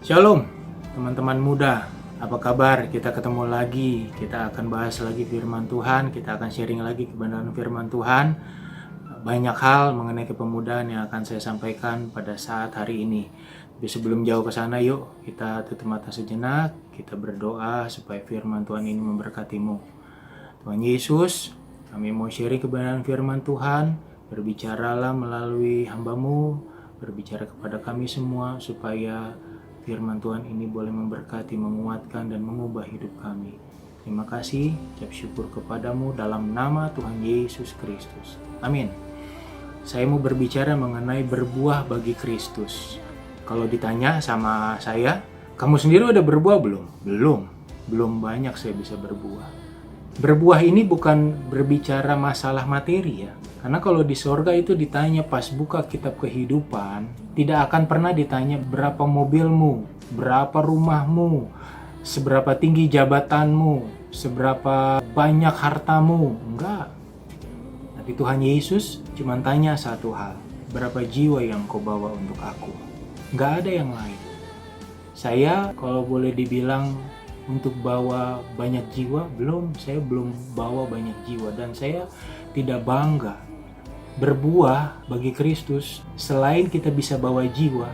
Shalom, teman-teman muda. Apa kabar? Kita ketemu lagi. Kita akan bahas lagi firman Tuhan. Kita akan sharing lagi kebenaran firman Tuhan. Banyak hal mengenai kepemudaan yang akan saya sampaikan pada saat hari ini. Tapi sebelum jauh ke sana, yuk kita tutup mata sejenak. Kita berdoa supaya firman Tuhan ini memberkatimu. Tuhan Yesus, kami mau sharing kebenaran firman Tuhan. Berbicaralah melalui hamba-Mu. Berbicara kepada kami semua supaya firman Tuhan ini boleh memberkati, menguatkan, dan mengubah hidup kami. Terima kasih, ucap syukur kepadamu dalam nama Tuhan Yesus Kristus. Amin. Saya mau berbicara mengenai berbuah bagi Kristus. Kalau ditanya sama saya, kamu sendiri udah berbuah belum? Belum banyak saya bisa berbuah. Berbuah ini bukan berbicara masalah materi ya. Karena kalau di sorga itu ditanya pas buka kitab kehidupan, tidak akan pernah ditanya berapa mobilmu, berapa rumahmu, seberapa tinggi jabatanmu, seberapa banyak hartamu. Enggak. Tapi Tuhan Yesus cuma tanya satu hal, berapa jiwa yang kau bawa untuk aku? Enggak ada yang lain. Saya kalau boleh dibilang untuk bawa banyak jiwa, saya belum bawa banyak jiwa, dan saya tidak bangga berbuah bagi Kristus. Selain kita bisa bawa jiwa,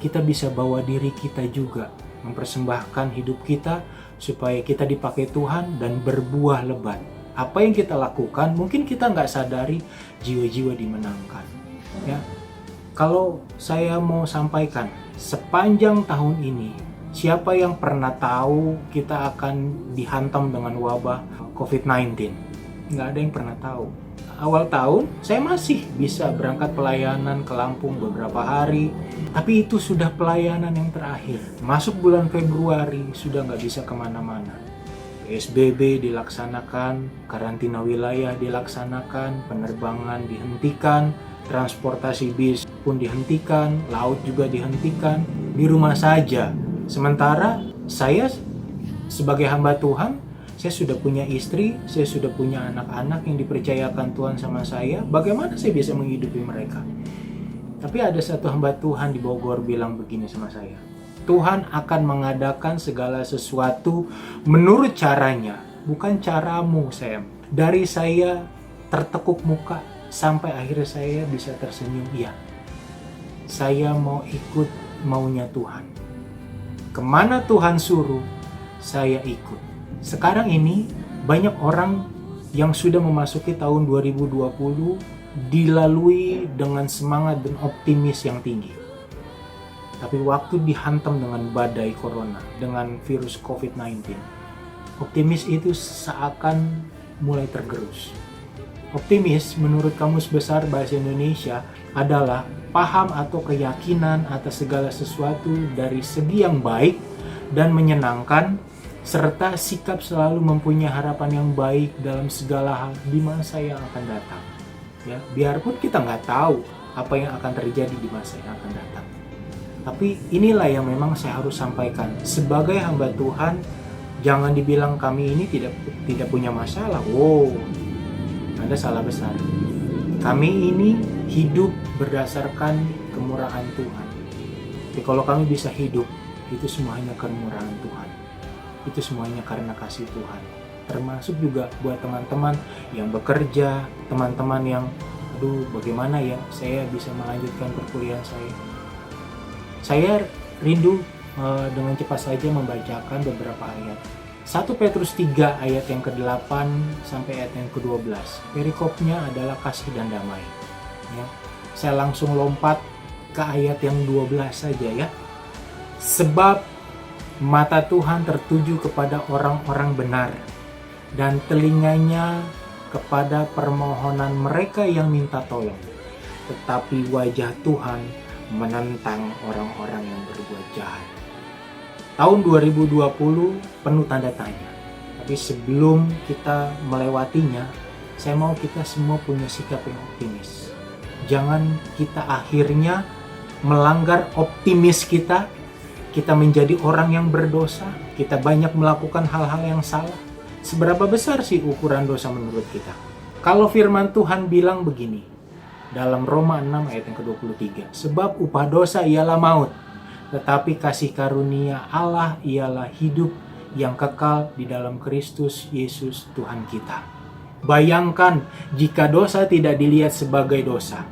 kita bisa bawa diri kita juga, mempersembahkan hidup kita supaya kita dipakai Tuhan dan berbuah lebat. Apa yang kita lakukan, mungkin kita nggak sadari jiwa-jiwa dimenangkan. Ya, kalau saya mau sampaikan, sepanjang tahun ini, siapa yang pernah tahu kita akan dihantam dengan wabah COVID-19? Nggak ada yang pernah tahu. Awal tahun, saya masih bisa berangkat pelayanan ke Lampung beberapa hari. Tapi itu sudah pelayanan yang terakhir. Masuk bulan Februari, sudah nggak bisa kemana-mana. PSBB dilaksanakan, karantina wilayah dilaksanakan, penerbangan dihentikan, transportasi bis pun dihentikan, laut juga dihentikan, di rumah saja. Sementara saya sebagai hamba Tuhan, saya sudah punya istri, saya sudah punya anak-anak yang dipercayakan Tuhan sama saya. Bagaimana saya bisa menghidupi mereka? Tapi ada satu hamba Tuhan di Bogor bilang begini sama saya, Tuhan akan mengadakan segala sesuatu menurut caranya, bukan caramu, Sam. Dari saya tertekuk muka sampai akhirnya saya bisa tersenyum, iya. Saya mau ikut maunya Tuhan. Kemana Tuhan suruh, saya ikut. Sekarang ini banyak orang yang sudah memasuki tahun 2020 dilalui dengan semangat dan optimis yang tinggi. Tapi waktu dihantam dengan badai corona, dengan virus COVID-19, optimis itu seakan mulai tergerus. Optimis menurut Kamus Besar Bahasa Indonesia adalah paham atau keyakinan atas segala sesuatu dari segi yang baik dan menyenangkan, serta sikap selalu mempunyai harapan yang baik dalam segala hal di masa yang akan datang. Ya, biarpun kita nggak tahu apa yang akan terjadi di masa yang akan datang. Tapi inilah yang memang saya harus sampaikan. Sebagai hamba Tuhan, jangan dibilang kami ini tidak punya masalah. Wow, Anda salah besar. Kami ini hidup berdasarkan kemurahan Tuhan. Tapi kalau kami bisa hidup, itu semuanya kemurahan Tuhan. Itu semuanya karena kasih Tuhan. Termasuk juga buat teman-teman yang bekerja, teman-teman yang bagaimana ya saya bisa melanjutkan perkuliahan saya. Saya rindu dengan cepat saja membacakan beberapa ayat. 1 Petrus 3 ayat yang ke-8 sampai ayat yang ke-12. Perikopnya adalah kasih dan damai. Ya. Saya langsung lompat ke ayat yang 12 saja ya. Sebab mata Tuhan tertuju kepada orang-orang benar, dan telinganya kepada permohonan mereka yang minta tolong. Tetapi wajah Tuhan menentang orang-orang yang berbuat jahat. Tahun 2020 penuh tanda tanya. Tapi sebelum kita melewatinya, saya mau kita semua punya sikap yang optimis. Jangan kita akhirnya melanggar optimis kita menjadi orang yang berdosa, kita banyak melakukan hal-hal yang salah. Seberapa besar sih ukuran dosa menurut kita? Kalau firman Tuhan bilang begini, dalam Roma 6 ayat yang ke-23, sebab upah dosa ialah maut, tetapi kasih karunia Allah ialah hidup yang kekal di dalam Kristus Yesus Tuhan kita. Bayangkan jika dosa tidak dilihat sebagai dosa,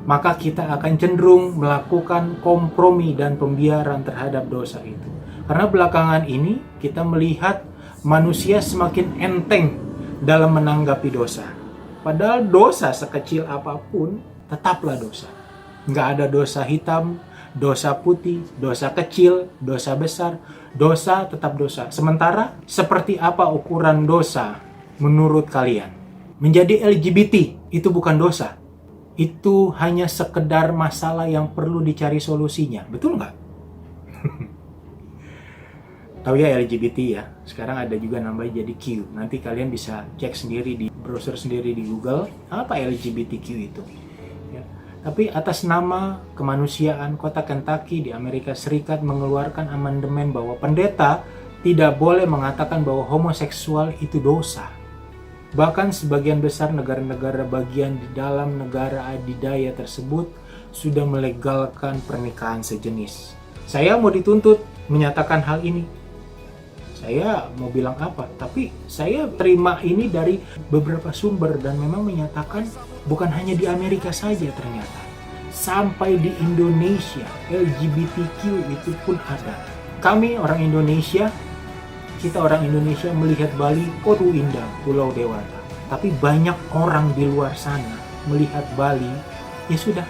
maka kita akan cenderung melakukan kompromi dan pembiaran terhadap dosa itu. Karena belakangan ini kita melihat manusia semakin enteng dalam menanggapi dosa. Padahal dosa sekecil apapun tetaplah dosa. Nggak ada dosa hitam, dosa putih, dosa kecil, dosa besar. Dosa tetap dosa. Sementara seperti apa ukuran dosa menurut kalian? Menjadi LGBT itu bukan dosa. Itu hanya sekedar masalah yang perlu dicari solusinya. Betul nggak? Tahu ya LGBT ya, sekarang ada juga namanya jadi Q. Nanti kalian bisa cek sendiri di browser sendiri di Google, apa LGBTQ itu. Ya. Tapi atas nama kemanusiaan, kota Kentucky di Amerika Serikat mengeluarkan amandemen bahwa pendeta tidak boleh mengatakan bahwa homoseksual itu dosa. Bahkan sebagian besar negara-negara bagian di dalam negara adidaya tersebut sudah melegalkan pernikahan sejenis. Saya mau dituntut menyatakan hal ini. Saya mau bilang apa, tapi saya terima ini dari beberapa sumber dan memang menyatakan bukan hanya di Amerika saja ternyata. Sampai di Indonesia, LGBTQ itu pun ada. Kami orang Indonesia, kita orang Indonesia melihat Bali, oh indah, Pulau Dewata. Tapi banyak orang di luar sana melihat Bali, ya sudah,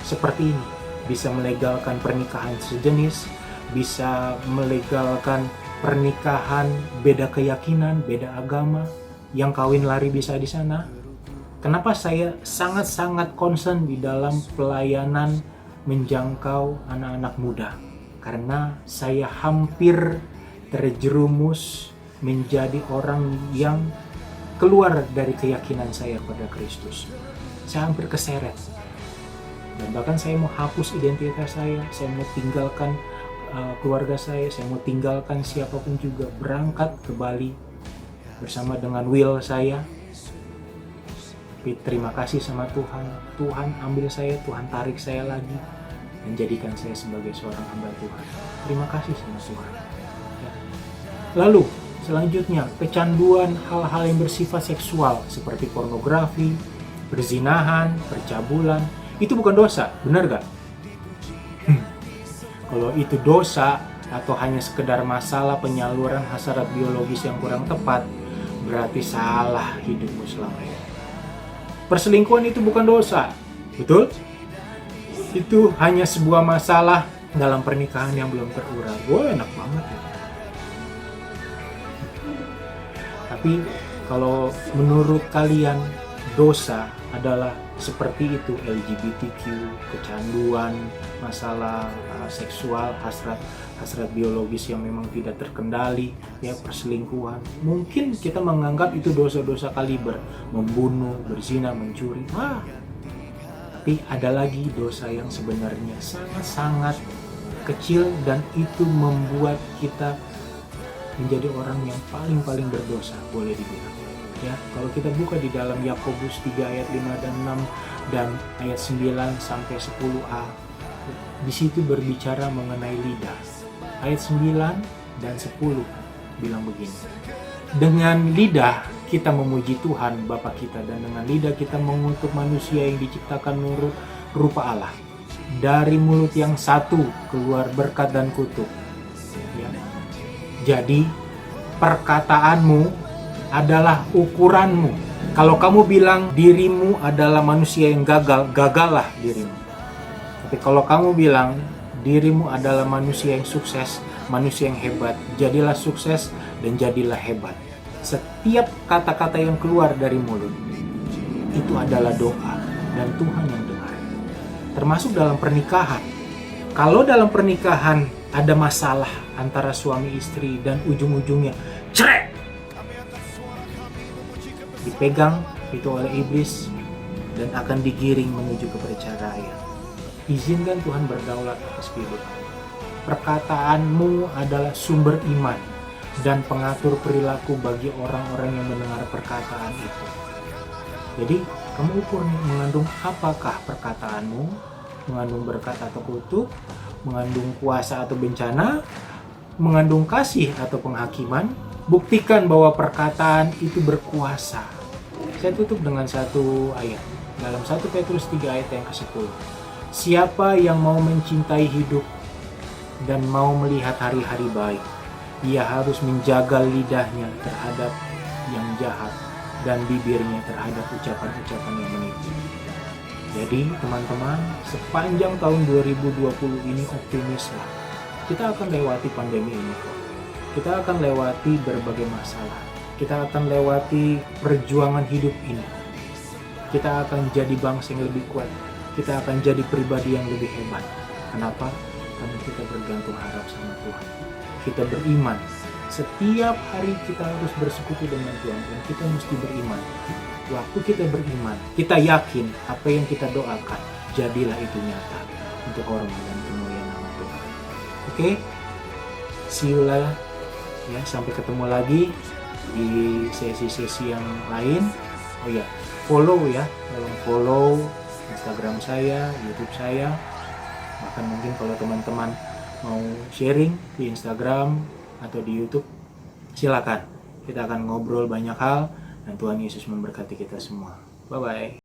seperti ini. Bisa melegalkan pernikahan sejenis, bisa melegalkan pernikahan beda keyakinan, beda agama, yang kawin lari bisa di sana. Kenapa saya sangat-sangat concern di dalam pelayanan menjangkau anak-anak muda? Karena saya hampir terjerumus menjadi orang yang keluar dari keyakinan saya pada Kristus. Saya hampir keseret. Dan bahkan saya mau hapus identitas saya mau tinggalkan keluarga saya mau tinggalkan siapapun juga, berangkat ke Bali bersama dengan will saya. Tapi terima kasih sama Tuhan, Tuhan ambil saya, Tuhan tarik saya lagi, menjadikan saya sebagai seorang hamba Tuhan. Terima kasih sama Tuhan. Ya. Lalu selanjutnya, kecanduan hal-hal yang bersifat seksual seperti pornografi, perzinahan, percabulan, itu bukan dosa, benar gak? Kalau itu dosa atau hanya sekedar masalah penyaluran hasrat biologis yang kurang tepat, berarti salah hidupmu selama ini. Perselingkuhan itu bukan dosa, betul? Itu hanya sebuah masalah dalam pernikahan yang belum terurai. Wah, enak banget ya. Tapi kalau menurut kalian dosa adalah seperti itu, LGBTQ, kecanduan, masalah seksual, hasrat biologis yang memang tidak terkendali, ya, perselingkuhan. Mungkin kita menganggap itu dosa-dosa kaliber, membunuh, berzina, mencuri. Tapi ada lagi dosa yang sebenarnya sangat-sangat kecil dan itu membuat kita menjadi orang yang paling berdosa, boleh dibilang. Ya, kalau kita buka di dalam Yakobus 3 ayat 5 dan 6 dan ayat 9 sampai 10a, di situ berbicara mengenai lidah. Ayat 9 dan 10 bilang begini. Dengan lidah kita memuji Tuhan Bapa kita, dan dengan lidah kita mengutuk manusia yang diciptakan menurut rupa Allah. Dari mulut yang satu keluar berkat dan kutuk. Ya. Jadi perkataanmu adalah ukuranmu. Kalau kamu bilang dirimu adalah manusia yang gagal, gagallah dirimu. Tapi kalau kamu bilang dirimu adalah manusia yang sukses, manusia yang hebat, jadilah sukses dan jadilah hebat. Setiap kata-kata yang keluar dari mulut itu adalah doa dan Tuhan yang dengar. Termasuk dalam pernikahan. Kalau dalam pernikahan ada masalah antara suami istri dan ujung-ujungnya cerai, dipegang itu oleh iblis dan akan digiring menuju ke perceraian. Izinkan Tuhan berdaulat atas kehidupan. Perkataanmu adalah sumber iman dan pengatur perilaku bagi orang-orang yang mendengar perkataan itu. Jadi, kamu ukur mengandung apakah perkataanmu, mengandung berkat atau kutuk, mengandung kuasa atau bencana, mengandung kasih atau penghakiman. Buktikan bahwa perkataan itu berkuasa. Saya tutup dengan satu ayat dalam 1 Petrus 3 ayat yang ke-10. Siapa yang mau mencintai hidup dan mau melihat hari-hari baik, ia harus menjaga lidahnya terhadap yang jahat dan bibirnya terhadap ucapan-ucapan yang menipu. Jadi teman-teman, sepanjang tahun 2020 ini optimislah. Kita akan lewati pandemi ini kok. Kita akan lewati berbagai masalah. Kita akan lewati perjuangan hidup ini. Kita akan jadi bangsa yang lebih kuat. Kita akan jadi pribadi yang lebih hebat. Kenapa? Karena kita bergantung harap sama Tuhan. Kita beriman. Setiap hari kita harus bersekutu dengan Tuhan. Dan kita mesti beriman. Waktu kita beriman, kita yakin apa yang kita doakan, jadilah itu nyata untuk hormat dan kemuliaan nama Tuhan. Oke? See you lah. Ya, sampai ketemu lagi di sesi-sesi yang lain. Oh ya, follow ya. Tolong follow Instagram saya, YouTube saya. Bahkan mungkin kalau teman-teman mau sharing di Instagram atau di YouTube, silakan. Kita akan ngobrol banyak hal dan Tuhan Yesus memberkati kita semua. Bye-bye.